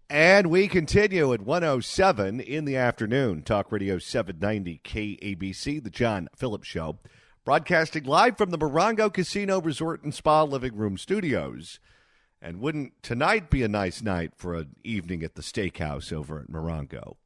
And we continue at 1:07 in the afternoon. Talk Radio 790 KABC, The John Phillips Show. Broadcasting live from the Morongo Casino Resort and Spa Living Room Studios. And wouldn't tonight be a nice night for an evening at the steakhouse over at Morongo?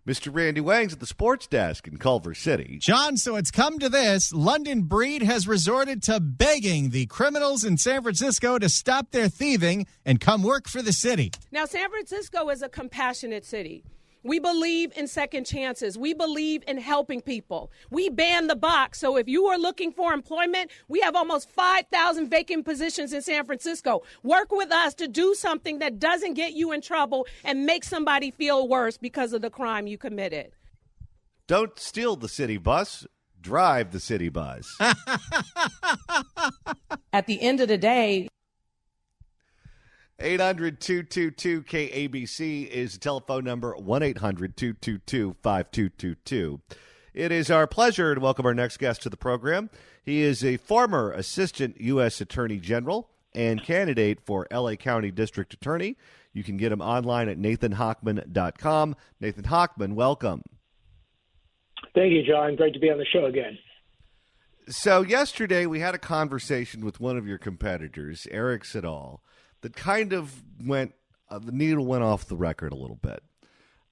Mr. Randy Wang's at the sports desk in Culver City. John, so it's come to this. London Breed has resorted to begging the criminals in San Francisco to stop their thieving and come work for the city. Now, San Francisco is a compassionate city. We believe in second chances. We believe in helping people. We ban the box. So if you are looking for employment, we have almost 5,000 vacant positions in San Francisco. Work with us to do something that doesn't get you in trouble and make somebody feel worse because of the crime you committed. Don't steal the city bus. Drive the city bus. At the end of the day, 800-222-KABC is the telephone number, 1-800-222-5222. It is our pleasure to welcome our next guest to the program. He is a former Assistant U.S. Attorney General and candidate for L.A. County District Attorney. You can get him online at nathanhochman.com. Nathan Hochman, welcome. Thank you, John. Great to be on the show again. So yesterday we had a conversation with one of your competitors, Eric Siddall, that kind of went, the needle went off the record a little bit.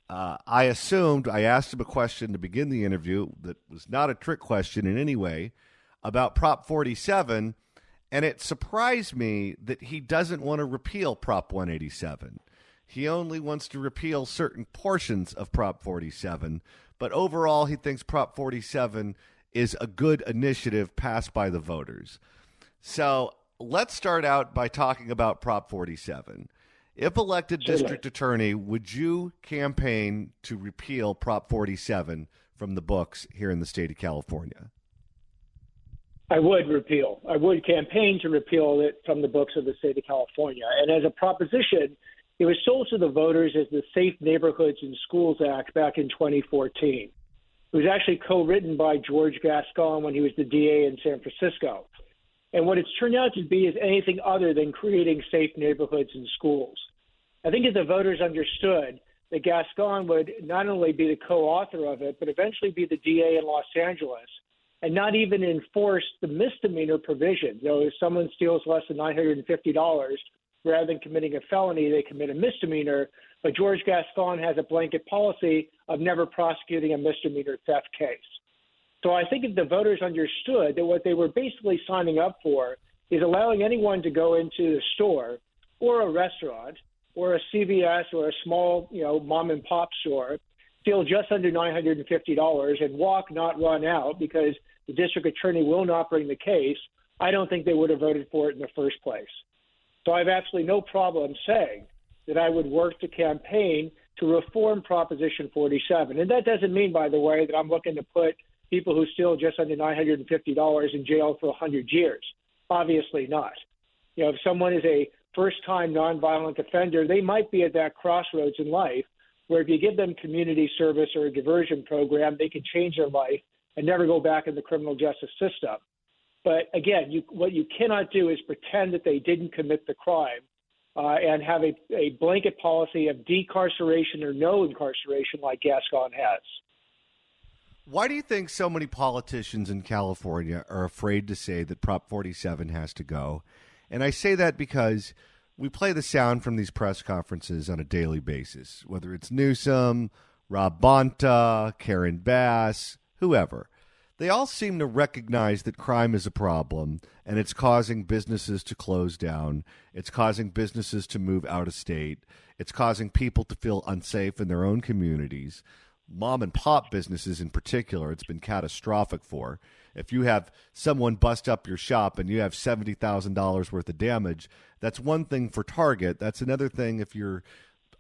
I asked him a question to begin the interview that was not a trick question in any way about Prop 47, and it surprised me that he doesn't want to repeal Prop 187. He only wants to repeal certain portions of Prop 47, but overall he thinks Prop 47 is a good initiative passed by the voters. So let's start out by talking about Prop 47. If elected district attorney, would you campaign to repeal Prop 47 from the books here in the state of California? I would repeal. I would campaign to repeal it from the books of the state of California. And as a proposition, it was sold to the voters as the Safe Neighborhoods and Schools Act back in 2014. It was actually co-written by George Gascon when he was the DA in San Francisco. And what it's turned out to be is anything other than creating safe neighborhoods and schools. I think if the voters understood that Gascon would not only be the co-author of it, but eventually be the DA in Los Angeles and not even enforce the misdemeanor provision. Though if someone steals less than $950, rather than committing a felony, they commit a misdemeanor. But George Gascon has a blanket policy of never prosecuting a misdemeanor theft case. So I think if the voters understood that what they were basically signing up for is allowing anyone to go into the store or a restaurant or a CVS or a small, mom and pop store, steal just under $950 and walk, not run out because the district attorney will not bring the case, I don't think they would have voted for it in the first place. So I have absolutely no problem saying that I would work to campaign to reform Proposition 47. And that doesn't mean, by the way, that I'm looking to put people who steal just under $950 in jail for 100 years. Obviously not. If someone is a first-time nonviolent offender, they might be at that crossroads in life where if you give them community service or a diversion program, they can change their life and never go back in the criminal justice system. But again, what you cannot do is pretend that they didn't commit the crime and have a blanket policy of decarceration or no incarceration like Gascon has. Why do you think so many politicians in California are afraid to say that Prop 47 has to go? And I say that because we play the sound from these press conferences on a daily basis, whether it's Newsom, Rob Bonta, Karen Bass, whoever. They all seem to recognize that crime is a problem, and it's causing businesses to close down. It's causing businesses to move out of state. It's causing people to feel unsafe in their own communities. Mom and pop businesses in particular, it's been catastrophic for. If you have someone bust up your shop and you have $70,000 worth of damage, that's one thing for Target. That's another thing if you're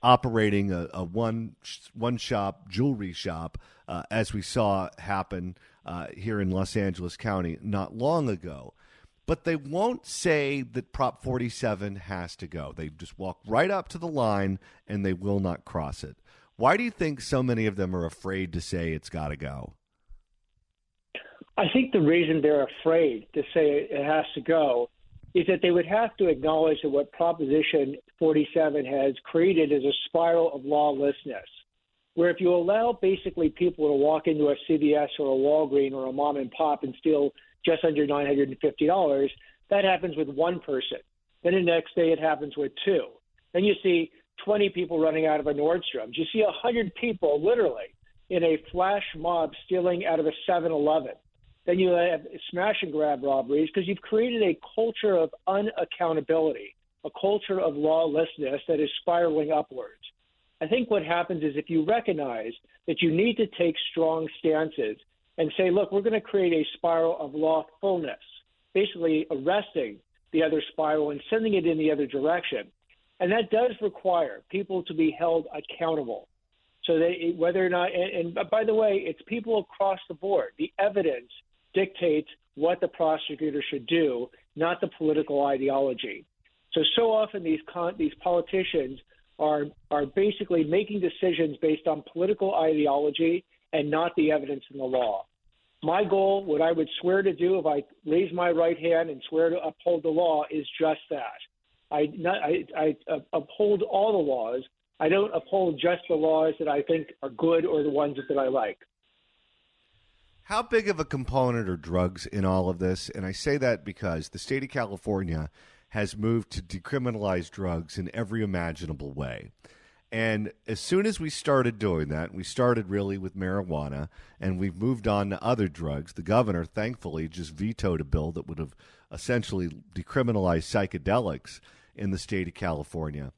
operating a one-shop jewelry shop, as we saw happen here in Los Angeles County not long ago. But they won't say that Prop 47 has to go. They just walk right up to the line and they will not cross it. Why do you think so many of them are afraid to say it's got to go? I think the reason they're afraid to say it has to go is that they would have to acknowledge that what Proposition 47 has created is a spiral of lawlessness, where if you allow basically people to walk into a CVS or a Walgreens or a mom and pop and steal just under $950, that happens with one person. Then the next day it happens with two. Then you see 20 people running out of a Nordstrom's. You see 100 people literally in a flash mob stealing out of a 7-Eleven. Then you have smash and grab robberies because you've created a culture of unaccountability, a culture of lawlessness that is spiraling upwards. I think what happens is if you recognize that you need to take strong stances and say, look, we're going to create a spiral of lawfulness, basically arresting the other spiral and sending it in the other direction. And that does require people to be held accountable. So they, whether or not, and by the way, it's people across the board. The evidence dictates what the prosecutor should do, not the political ideology. So often these politicians are basically making decisions based on political ideology and not the evidence in the law. My goal, what I would swear to do if I raise my right hand and swear to uphold the law, is just that. I uphold all the laws. I don't uphold just the laws that I think are good or the ones that I like. How big of a component are drugs in all of this? And I say that because the state of California has moved to decriminalize drugs in every imaginable way. And as soon as we started doing that, we started really with marijuana, and we've moved on to other drugs. The governor, thankfully, just vetoed a bill that would have essentially decriminalized psychedelics in the state of California.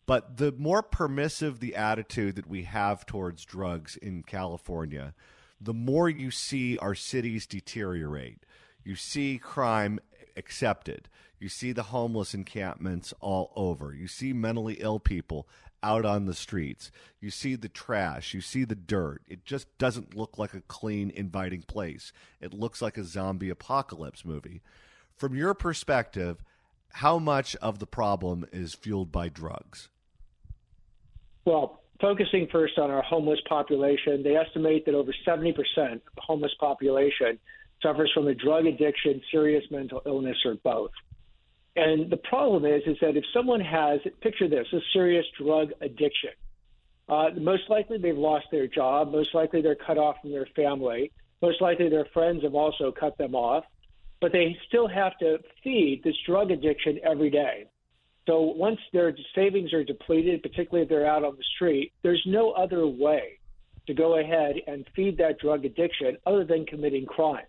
But the more permissive the attitude that we have towards drugs in California, the more you see our cities deteriorate. You see crime accepted. You see the homeless encampments all over. You see mentally ill people out on the streets. You see the trash. You see the dirt. It just doesn't look like a clean, inviting place. It looks like a zombie apocalypse movie. From your perspective, how much of the problem is fueled by drugs? Well, focusing first on our homeless population, they estimate that over 70% of the homeless population suffers from a drug addiction, serious mental illness, or both. And the problem is that if someone has, picture this, a serious drug addiction, most likely they've lost their job, most likely they're cut off from their family, most likely their friends have also cut them off, but they still have to feed this drug addiction every day. So once their savings are depleted, particularly if they're out on the street, there's no other way to go ahead and feed that drug addiction other than committing crimes.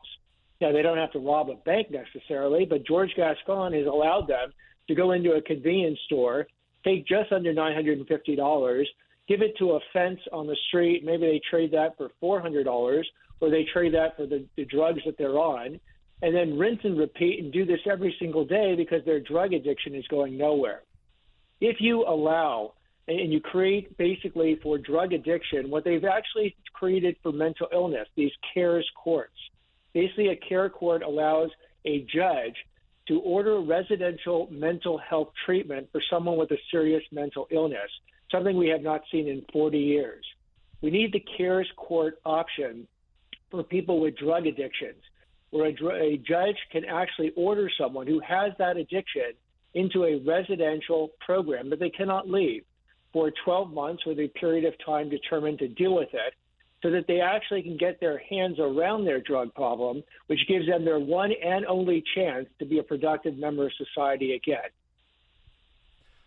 Now, they don't have to rob a bank necessarily, but George Gascon has allowed them to go into a convenience store, take just under $950, give it to a fence on the street. Maybe they trade that for $400, or they trade that for the drugs that they're on, and then rinse and repeat and do this every single day because their drug addiction is going nowhere. If you allow and you create basically for drug addiction what they've actually created for mental illness, these CARES courts. Basically, a CARE court allows a judge to order residential mental health treatment for someone with a serious mental illness, something we have not seen in 40 years. We need the CARES court option for people with drug addictions, where a judge can actually order someone who has that addiction into a residential program that they cannot leave for 12 months with a period of time determined to deal with it, so that they actually can get their hands around their drug problem, which gives them their one and only chance to be a productive member of society again.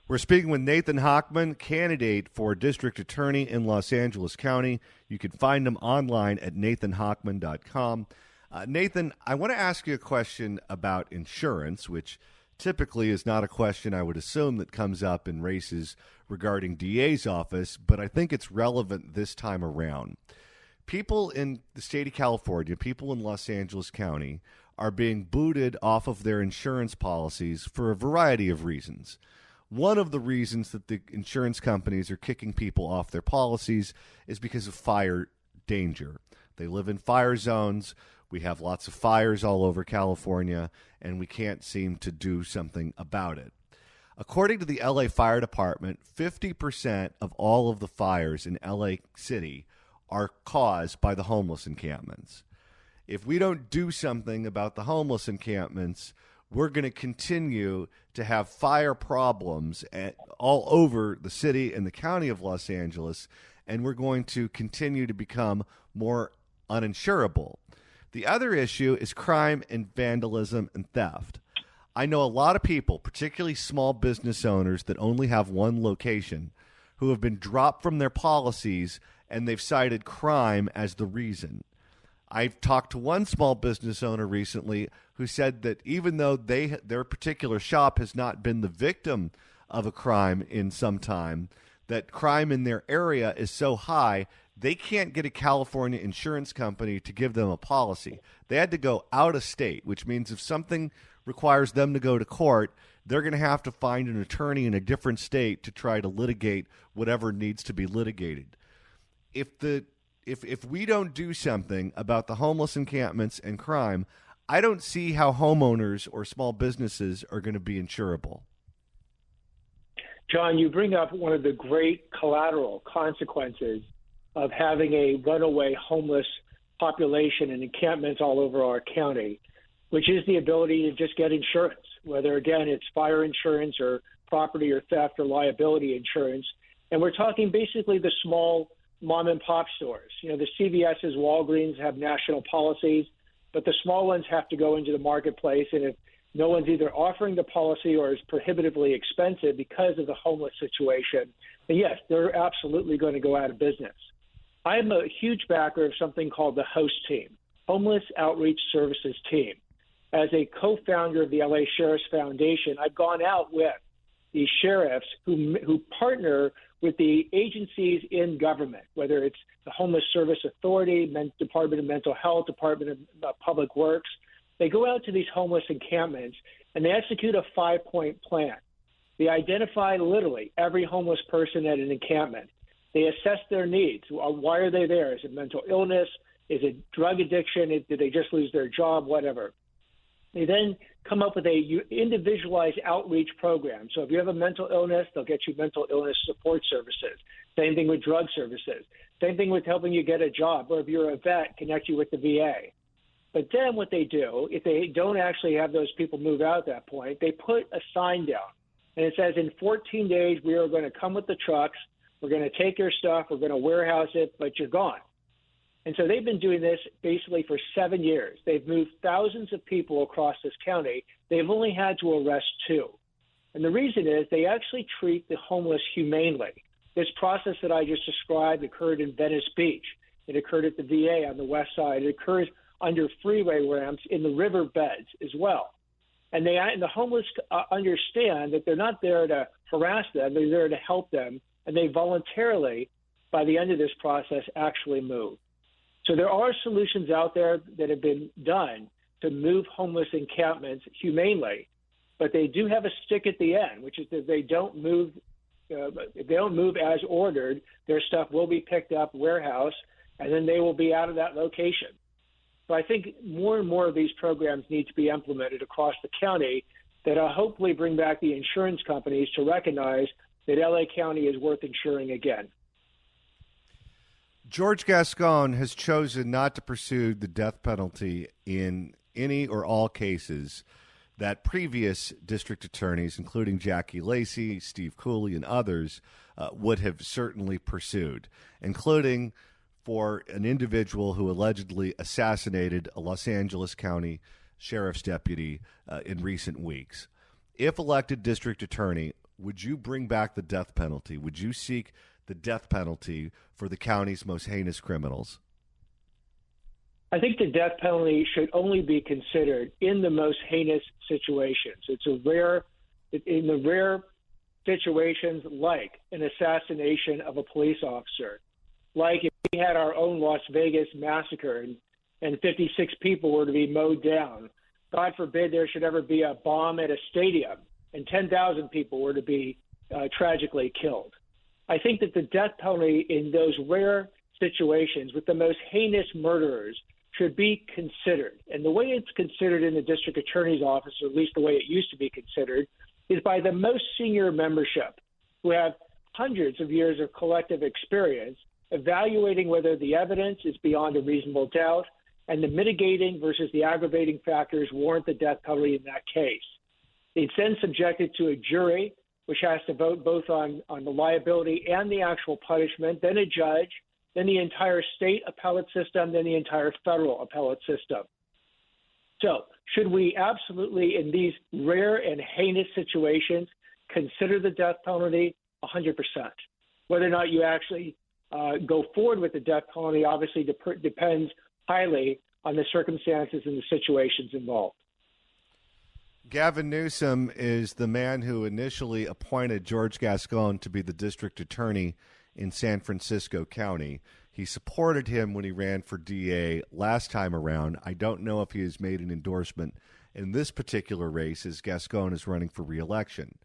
We're speaking with Nathan Hochman, candidate for district attorney in Los Angeles County. You can find him online at nathanhochman.com. Nathan, I want to ask you a question about insurance, which typically is not a question I would assume that comes up in races regarding DA's office, but I think it's relevant this time around. People in the state of California, people in Los Angeles County, are being booted off of their insurance policies for a variety of reasons. One of the reasons that the insurance companies are kicking people off their policies is because of fire danger. They live in fire zones. We have lots of fires all over California, and we can't seem to do something about it. According to the LA Fire Department, 50% of all of the fires in LA City are caused by the homeless encampments. If we don't do something about the homeless encampments, we're going to continue to have fire problems all over the city and the county of Los Angeles, and we're going to continue to become more uninsurable. The other issue is crime and vandalism and theft. I know a lot of people, particularly small business owners that only have one location, who have been dropped from their policies, and they've cited crime as the reason. I've talked to one small business owner recently who said that even though their particular shop has not been the victim of a crime in some time, that crime in their area is so high, they can't get a California insurance company to give them a policy. They had to go out of state, which means if something requires them to go to court, they're going to have to find an attorney in a different state to try to litigate whatever needs to be litigated. If we don't do something about the homeless encampments and crime, I don't see how homeowners or small businesses are going to be insurable. John, you bring up one of the great collateral consequences of having a runaway homeless population and encampments all over our county, which is the ability to just get insurance, whether, again, it's fire insurance or property or theft or liability insurance. And we're talking basically the small mom and pop stores. You know, the CVS's, Walgreens have national policies, but the small ones have to go into the marketplace. And if no one's either offering the policy or is prohibitively expensive because of the homeless situation, then yes, they're absolutely going to go out of business. I'm a huge backer of something called the HOST team, Homeless Outreach Services Team. As a co-founder of the LA Sheriff's Foundation, I've gone out with the sheriffs who partner with the agencies in government, whether it's the Homeless Service Authority, Department of Mental Health, Department of Public Works. They go out to these homeless encampments and they execute a 5-point plan. They identify literally every homeless person at an encampment. They assess their needs. Why are they there? Is it mental illness? Is it drug addiction? Did they just lose their job? Whatever. They then come up with a individualized outreach program. So if you have a mental illness, they'll get you mental illness support services. Same thing with drug services. Same thing with helping you get a job. Or if you're a vet, connect you with the VA. But then what they do, if they don't actually have those people move out at that point, they put a sign down. And it says, in 14 days, we are going to come with the trucks. We're going to take your stuff. We're going to warehouse it, but you're gone. And so they've been doing this basically for 7 years. They've moved thousands of people across this county. They've only had to arrest 2. And the reason is they actually treat the homeless humanely. This process that I just described occurred in Venice Beach. It occurred at the VA on the west side. It occurs under freeway ramps in the river beds as well. And the homeless understand that they're not there to harass them. They're there to help them. And they voluntarily, by the end of this process, actually move. So there are solutions out there that have been done to move homeless encampments humanely, but they do have a stick at the end, which is that if they don't move as ordered, their stuff will be picked up, warehouse, and then they will be out of that location. So I think more and more of these programs need to be implemented across the county that hopefully bring back the insurance companies to recognize that LA County is worth insuring again. George Gascon has chosen not to pursue the death penalty in any or all cases that previous district attorneys, including Jackie Lacey, Steve Cooley, and others, would have certainly pursued, including for an individual who allegedly assassinated a Los Angeles County sheriff's deputy in recent weeks. If elected district attorney, would you bring back the death penalty? Would you seek the death penalty for the county's most heinous criminals? I think the death penalty should only be considered in the most heinous situations. In the rare situations like an assassination of a police officer, like if we had our own Las Vegas massacre and 56 people were to be mowed down. God forbid there should ever be a bomb at a stadium and 10,000 people were to be tragically killed. I think that the death penalty in those rare situations with the most heinous murderers should be considered. And the way it's considered in the district attorney's office, or at least the way it used to be considered, is by the most senior membership who have hundreds of years of collective experience evaluating whether the evidence is beyond a reasonable doubt and the mitigating versus the aggravating factors warrant the death penalty in that case. It's then subjected to a jury, which has to vote both on the liability and the actual punishment, then a judge, then the entire state appellate system, then the entire federal appellate system. So should we absolutely, in these rare and heinous situations, consider the death penalty? 100%. Whether or not you actually go forward with the death penalty obviously depends highly on the circumstances and the situations involved. Gavin Newsom is the man who initially appointed George Gascon to be the district attorney in San Francisco County. He supported him when he ran for DA last time around. I don't know if he has made an endorsement in this particular race as Gascon is running for re-election.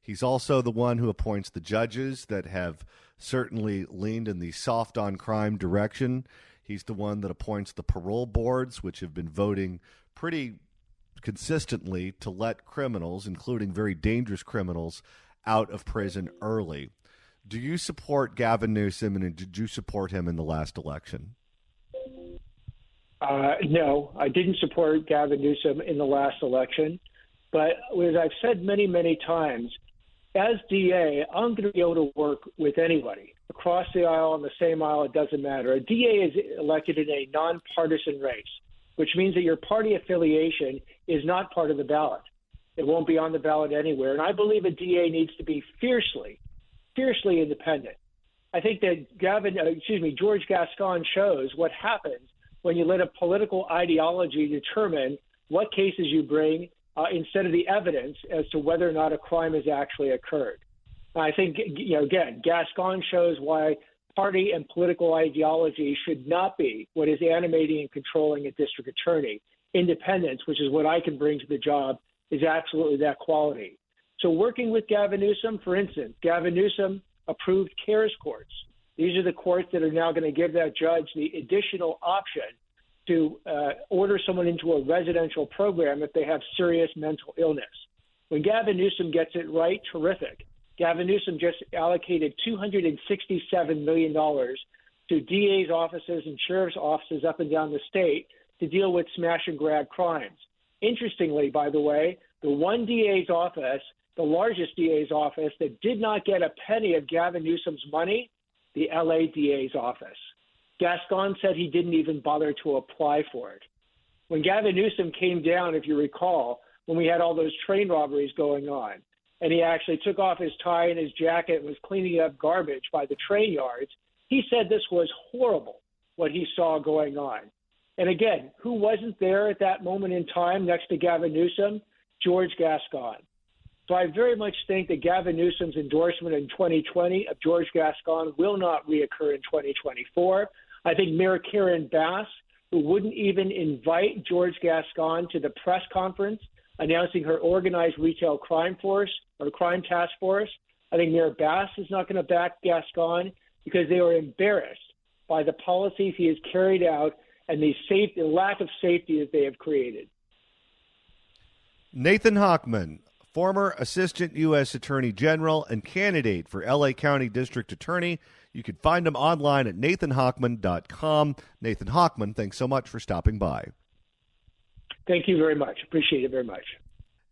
He's also the one who appoints the judges that have certainly leaned in the soft on crime direction. He's the one that appoints the parole boards, which have been voting pretty consistently to let criminals, including very dangerous criminals, out of prison early. Do you support Gavin Newsom, and did you support him in the last election? No, I didn't support Gavin Newsom in the last election. But as I've said many, many times, as DA, I'm going to be able to work with anybody. Across the aisle, on the same aisle, it doesn't matter. A DA is elected in a nonpartisan race, which means that your party affiliation is not part of the ballot. It won't be on the ballot anywhere. And I believe a DA needs to be fiercely independent. I think that George Gascon shows what happens when you let a political ideology determine what cases you bring instead of the evidence as to whether or not a crime has actually occurred. I think, again, Gascon shows why party and political ideology should not be what is animating and controlling a district attorney. Independence, which is what I can bring to the job, is absolutely that quality. So working with Gavin Newsom, for instance, Gavin Newsom approved CARES courts. These are the courts that are now going to give that judge the additional option to order someone into a residential program if they have serious mental illness. When Gavin Newsom gets it right, terrific. Gavin Newsom just allocated $267 million to DA's offices and sheriff's offices up and down the state to deal with smash and grab crimes. Interestingly, by the way, the one DA's office, the largest DA's office that did not get a penny of Gavin Newsom's money, the LA DA's office. Gascon said he didn't even bother to apply for it. When Gavin Newsom came down, if you recall, when we had all those train robberies going on, and he actually took off his tie and his jacket and was cleaning up garbage by the train yards, he said this was horrible, what he saw going on. And again, who wasn't there at that moment in time next to Gavin Newsom? George Gascon. So I very much think that Gavin Newsom's endorsement in 2020 of George Gascon will not reoccur in 2024. I think Mayor Karen Bass, who wouldn't even invite George Gascon to the press conference announcing her organized retail crime force or crime task force, I think Mayor Bass is not going to back Gascon because they were embarrassed by the policies he has carried out and the lack of safety that they have created. Nathan Hochman, former Assistant U.S. Attorney General and candidate for L.A. County District Attorney. You can find him online at nathanhochman.com. Nathan Hochman, thanks so much for stopping by. Thank you very much. Appreciate it very much.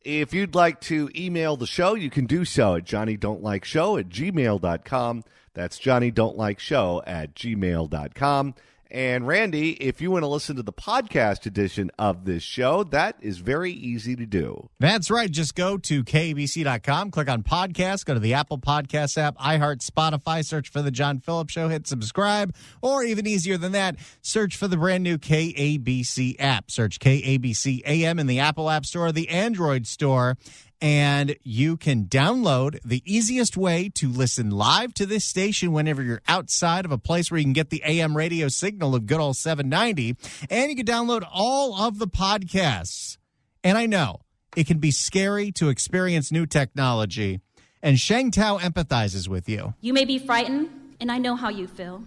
If you'd like to email the show, you can do so at johnnydon'tlikeshow@gmail.com. That's johnnydon'tlikeshow@gmail.com. And Randy, if you want to listen to the podcast edition of this show, that is very easy to do. That's right. Just go to KABC.com, click on podcast, go to the Apple Podcast app, iHeart, Spotify, search for The John Phillips Show, hit subscribe, or even easier than that, search for the brand new KABC app. Search KABC AM in the Apple App Store, the Android Store, and you can download the easiest way to listen live to this station whenever you're outside of a place where you can get the AM radio signal of good old 790. And you can download all of the podcasts. And I know it can be scary to experience new technology. And Sheng Tao empathizes with you. You may be frightened, and I know how you feel.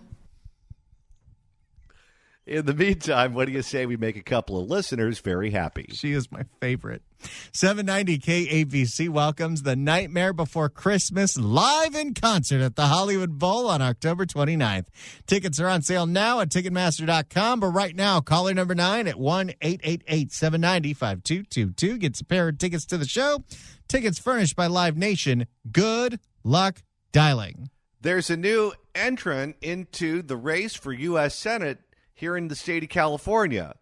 In the meantime, what do you say we make a couple of listeners very happy? She is my favorite. 790 KABC welcomes The Nightmare Before Christmas live in concert at the Hollywood Bowl on October 29th. Tickets are on sale now at Ticketmaster.com, but right now, caller number 9 at 1-888-790-5222 gets a pair of tickets to the show. Tickets furnished by Live Nation. Good luck dialing. There's a new entrant into the race for U.S. Senate here in the state of California.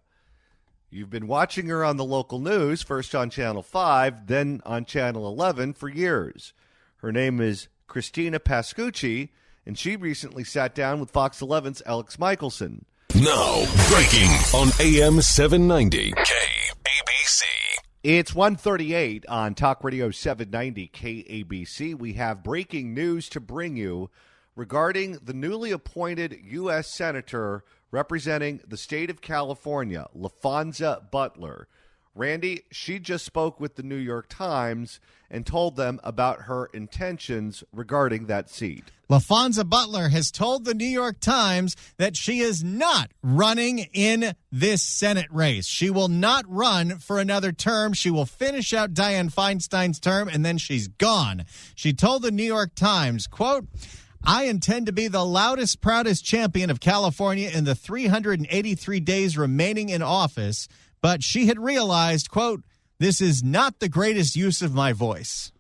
You've been watching her on the local news, first on Channel 5, then on Channel 11 for years. Her name is Christina Pascucci, and she recently sat down with Fox 11's Alex Michelson. Now, breaking on AM 790 KABC. It's 1:38 on Talk Radio 790 KABC. We have breaking news to bring you regarding the newly appointed U.S. Senator representing the state of California, LaFonza Butler. Randy, she just spoke with the New York Times and told them about her intentions regarding that seat. LaFonza Butler has told the New York Times that she is not running in this Senate race. She will not run for another term. She will finish out Dianne Feinstein's term, and then she's gone. She told the New York Times, quote, I intend to be the loudest, proudest champion of California in the 383 days remaining in office, but she had realized, quote, this is not the greatest use of my voice.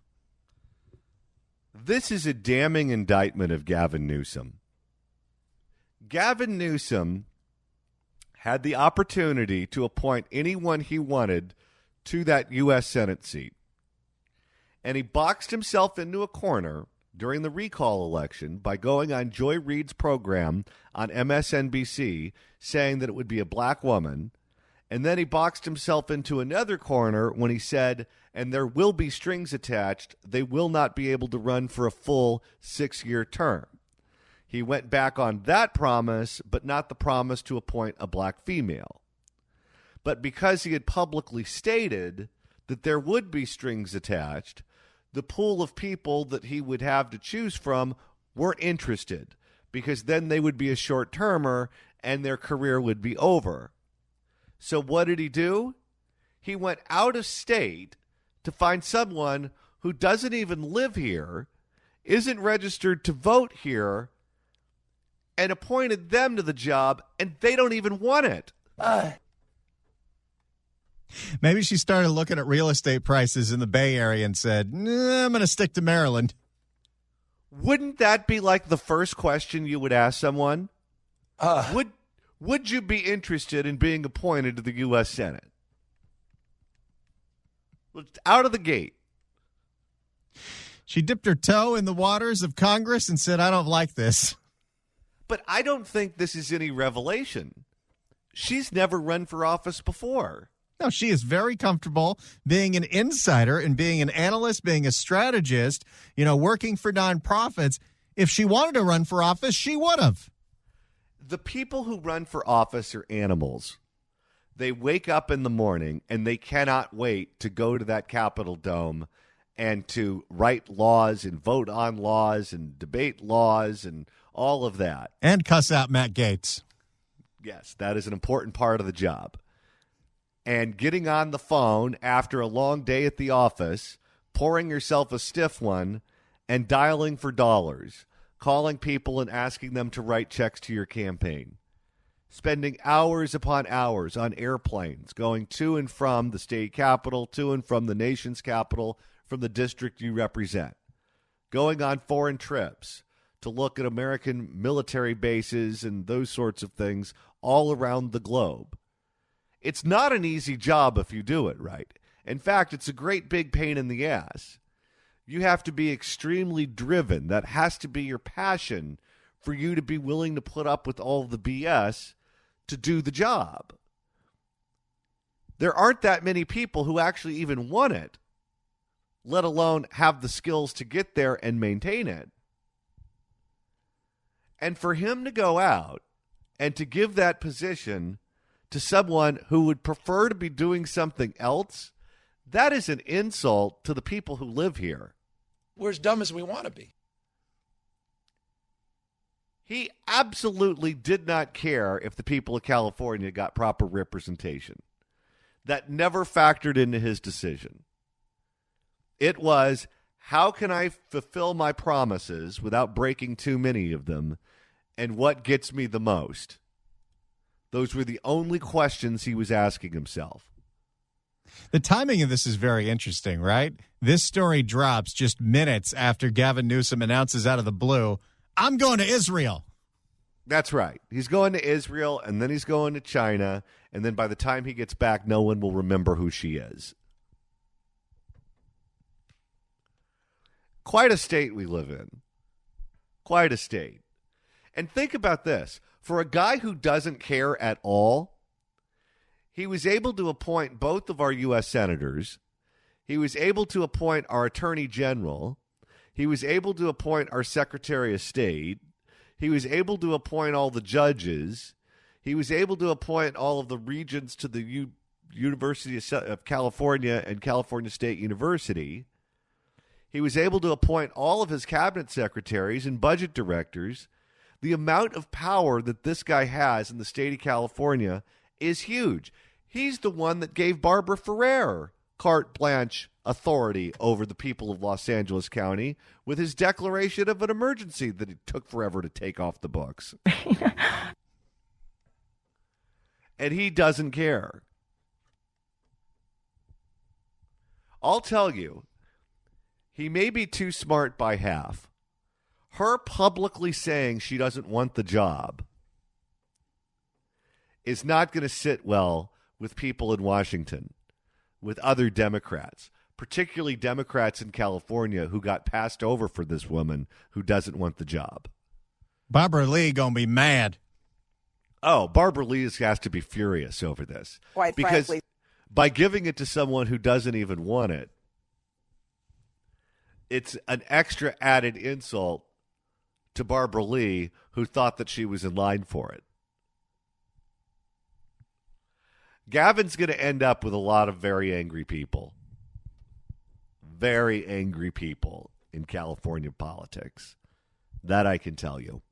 This is a damning indictment of Gavin Newsom. Gavin Newsom had the opportunity to appoint anyone he wanted to that U.S. Senate seat, and he boxed himself into a corner during the recall election by going on Joy Reid's program on MSNBC saying that it would be a black woman, and then he boxed himself into another corner when he said, and there will be strings attached, they will not be able to run for a full 6-year term. He went back on that promise, but not the promise to appoint a black female. But because he had publicly stated that there would be strings attached, the pool of people that he would have to choose from weren't interested, because then they would be a short-termer and their career would be over. So what did he do? He went out of state to find someone who doesn't even live here, isn't registered to vote here, and appointed them to the job, and they don't even want it. Maybe she started looking at real estate prices in the Bay Area and said, I'm going to stick to Maryland. Wouldn't that be like the first question you would ask someone? Would you be interested in being appointed to the U.S. Senate? Out of the gate. She dipped her toe in the waters of Congress and said, I don't like this. But I don't think this is any revelation. She's never run for office before. No, she is very comfortable being an insider and being an analyst, being a strategist, working for nonprofits. If she wanted to run for office, she would have. The people who run for office are animals. They wake up in the morning and they cannot wait to go to that Capitol Dome and to write laws and vote on laws and debate laws and all of that. And cuss out Matt Gaetz. Yes, that is an important part of the job. And getting on the phone after a long day at the office, pouring yourself a stiff one, and dialing for dollars, calling people and asking them to write checks to your campaign, spending hours upon hours on airplanes going to and from the state capitol, to and from the nation's capital, from the district you represent, going on foreign trips to look at American military bases and those sorts of things all around the globe. It's not an easy job if you do it right. In fact, it's a great big pain in the ass. You have to be extremely driven. That has to be your passion for you to be willing to put up with all the BS to do the job. There aren't that many people who actually even want it, let alone have the skills to get there and maintain it. And for him to go out and to give that position to someone who would prefer to be doing something else, that is an insult to the people who live here. We're as dumb as we want to be. He absolutely did not care if the people of California got proper representation. That never factored into his decision. It was, how can I fulfill my promises without breaking too many of them, and what gets me the most? Those were the only questions he was asking himself. The timing of this is very interesting, right? This story drops just minutes after Gavin Newsom announces out of the blue, I'm going to Israel. That's right. He's going to Israel, and then he's going to China, and then by the time he gets back, no one will remember who she is. Quite a state we live in. Quite a state. And think about this. For a guy who doesn't care at all, he was able to appoint both of our U.S. senators. He was able to appoint our attorney general. He was able to appoint our secretary of state. He was able to appoint all the judges. He was able to appoint all of the regents to the University of California and California State University. He was able to appoint all of his cabinet secretaries and budget directors. The amount of power that this guy has in the state of California is huge. He's the one that gave Barbara Ferrer carte blanche authority over the people of Los Angeles County with his declaration of an emergency that it took forever to take off the books. And he doesn't care. I'll tell you, he may be too smart by half. Her publicly saying she doesn't want the job is not going to sit well with people in Washington, with other Democrats, particularly Democrats in California who got passed over for this woman who doesn't want the job. Barbara Lee going to be mad. Oh, Barbara Lee has to be furious over this. Quite because frankly. By giving it to someone who doesn't even want it, it's an extra added insult to Barbara Lee, who thought that she was in line for it. Gavin's going to end up with a lot of very angry people. Very angry people in California politics. That I can tell you.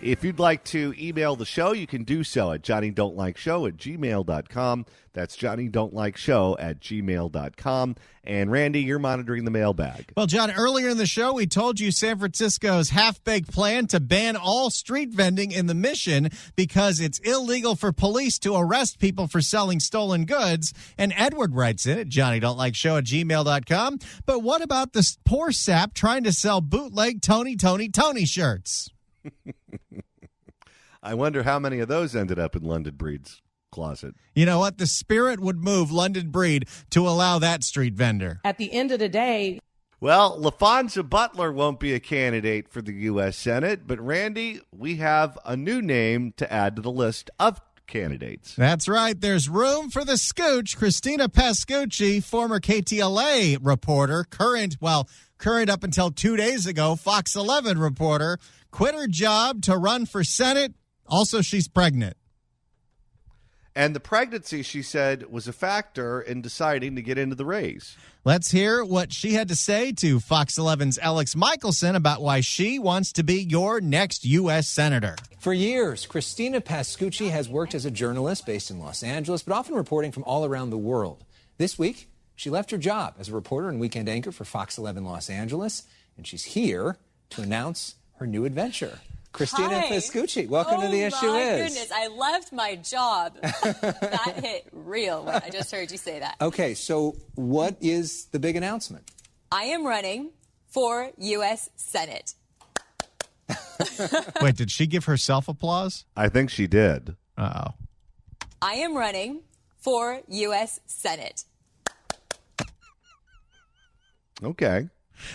If you'd like to email the show, you can do so at johnnydon'tlikeshow@gmail.com. That's johnnydon'tlikeshow@gmail.com. And Randy, you're monitoring the mailbag. Well, John, earlier in the show, we told you San Francisco's half-baked plan to ban all street vending in the Mission because it's illegal for police to arrest people for selling stolen goods. And Edward writes in at johnnydon'tlikeshow@gmail.com. But what about this poor sap trying to sell bootleg Tony shirts? I wonder how many of those ended up in London Breed's closet. You know what? The spirit would move London Breed to allow that street vendor. At the end of the day, well, LaFonza Butler won't be a candidate for the U.S. Senate, but Randy, we have a new name to add to the list of candidates. That's right. There's room for the scooch. Christina Pascucci, former KTLA reporter, current up until 2 days ago, Fox 11 reporter, quit her job to run for Senate. Also, she's pregnant. And the pregnancy, she said, was a factor in deciding to get into the race. Let's hear what she had to say to Fox 11's Alex Michelson about why she wants to be your next U.S. Senator. For years, Christina Pascucci has worked as a journalist based in Los Angeles, but often reporting from all around the world. This week, she left her job as a reporter and weekend anchor for Fox 11 Los Angeles, and she's here to announce her new adventure. Christina Pascucci, welcome to The Issue Is. Oh, my goodness. I left my job. That hit real when I just heard you say that. Okay, so what is the big announcement? I am running for U.S. Senate. Wait, did she give herself applause? I think she did. Uh-oh. I am running for U.S. Senate. Okay.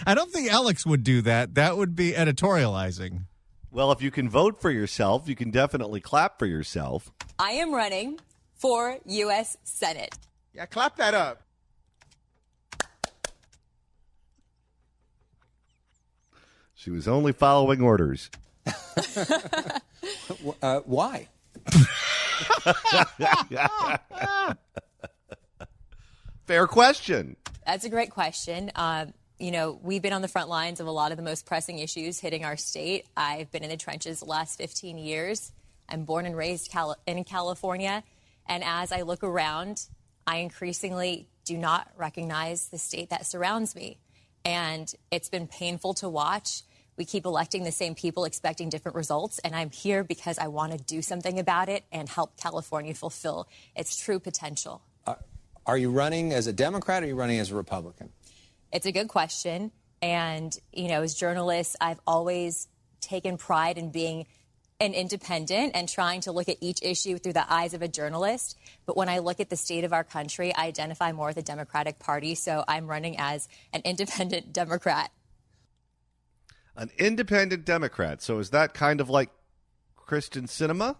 I don't think Alex would do that. That would be editorializing. Well, if you can vote for yourself, you can definitely clap for yourself. I am running for U.S. Senate. Yeah, clap that up. She was only following orders. Why? Fair question. That's a great question. We've been on the front lines of a lot of the most pressing issues hitting our state. I've been in the trenches the last 15 years. I'm born and raised in California. And as I look around, I increasingly do not recognize the state that surrounds me. And it's been painful to watch. We keep electing the same people, expecting different results. And I'm here because I want to do something about it and help California fulfill its true potential. Are you running as a Democrat or are you running as a Republican? It's a good question. And, as journalists, I've always taken pride in being an independent and trying to look at each issue through the eyes of a journalist. But when I look at the state of our country, I identify more with the Democratic Party. So I'm running as an independent Democrat. An independent Democrat. So is that kind of like Kristen Sinema?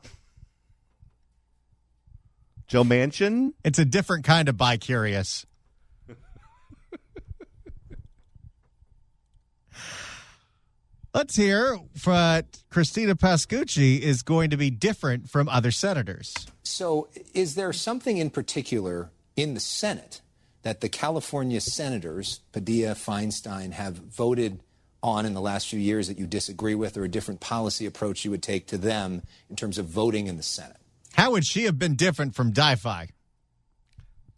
Joe Manchin? It's a different kind of bi-curious. Let's hear what Christina Pascucci is going to be different from other senators. So is there something in particular in the Senate that the California senators, Padilla, Feinstein, have voted on in the last few years that you disagree with, or a different policy approach you would take to them in terms of voting in the Senate? How would she have been different from DiFi?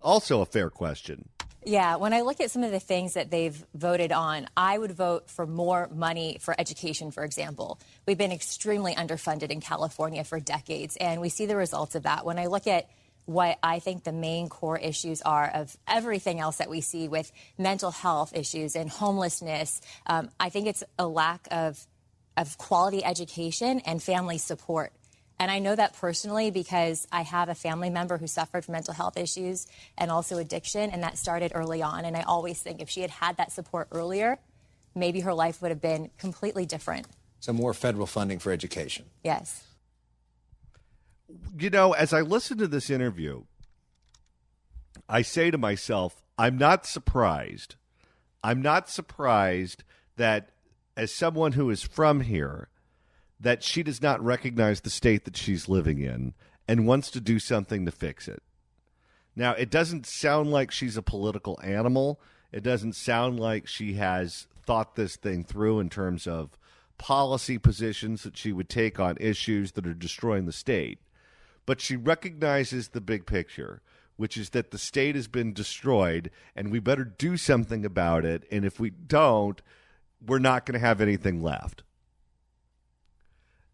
Also a fair question. Yeah, when I look at some of the things that they've voted on, I would vote for more money for education, for example. We've been extremely underfunded in California for decades, and we see the results of that. When I look at what I think the main core issues are of everything else that we see with mental health issues and homelessness, I think it's a lack of quality education and family support. And I know that personally because I have a family member who suffered from mental health issues and also addiction, and that started early on. And I always think if she had had that support earlier, maybe her life would have been completely different. So more federal funding for education. Yes. As I listen to this interview, I say to myself, I'm not surprised. I'm not surprised that as someone who is from here, that she does not recognize the state that she's living in and wants to do something to fix it. Now, it doesn't sound like she's a political animal. It doesn't sound like she has thought this thing through in terms of policy positions that she would take on issues that are destroying the state. But she recognizes the big picture, which is that the state has been destroyed and we better do something about it. And if we don't, we're not going to have anything left.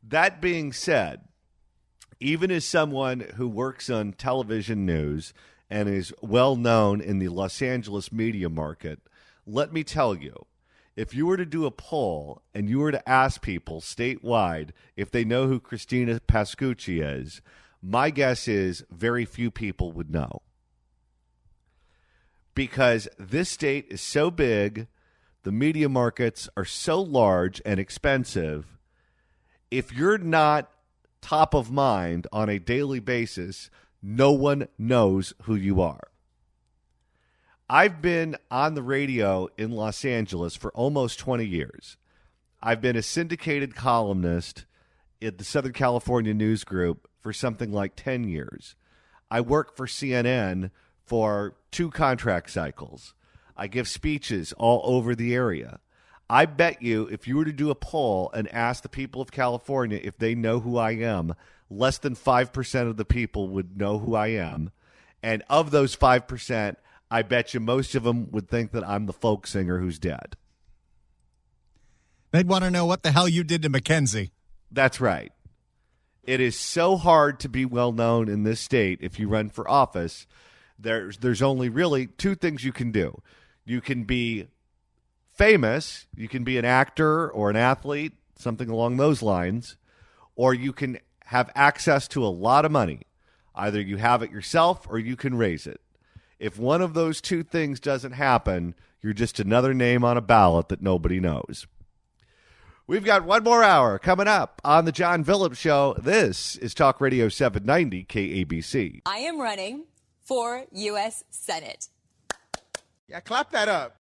That being said, even as someone who works on television news and is well known in the Los Angeles media market, let me tell you, if you were to do a poll and you were to ask people statewide if they know who Christina Pascucci is, my guess is very few people would know. Because this state is so big, the media markets are so large and expensive. If you're not top of mind on a daily basis, no one knows who you are. I've been on the radio in Los Angeles for almost 20 years. I've been a syndicated columnist at the Southern California News Group for something like 10 years. I work for CNN for 2 contract cycles. I give speeches all over the area. I bet you if you were to do a poll and ask the people of California if they know who I am, less than 5% of the people would know who I am. And of those 5%, I bet you most of them would think that I'm the folk singer who's dead. They'd want to know what the hell you did to Mackenzie. That's right. It is so hard to be well known in this state if you run for office. There's only really 2 things you can do. You can be famous, you can be an actor or an athlete, something along those lines, or you can have access to a lot of money. Either you have it yourself or you can raise it. If one of those 2 things doesn't happen, you're just another name on a ballot that nobody knows. We've got one more hour coming up on the John Phillips Show. This is Talk Radio 790 KABC. I am running for U.S. Senate. Yeah, clap that up.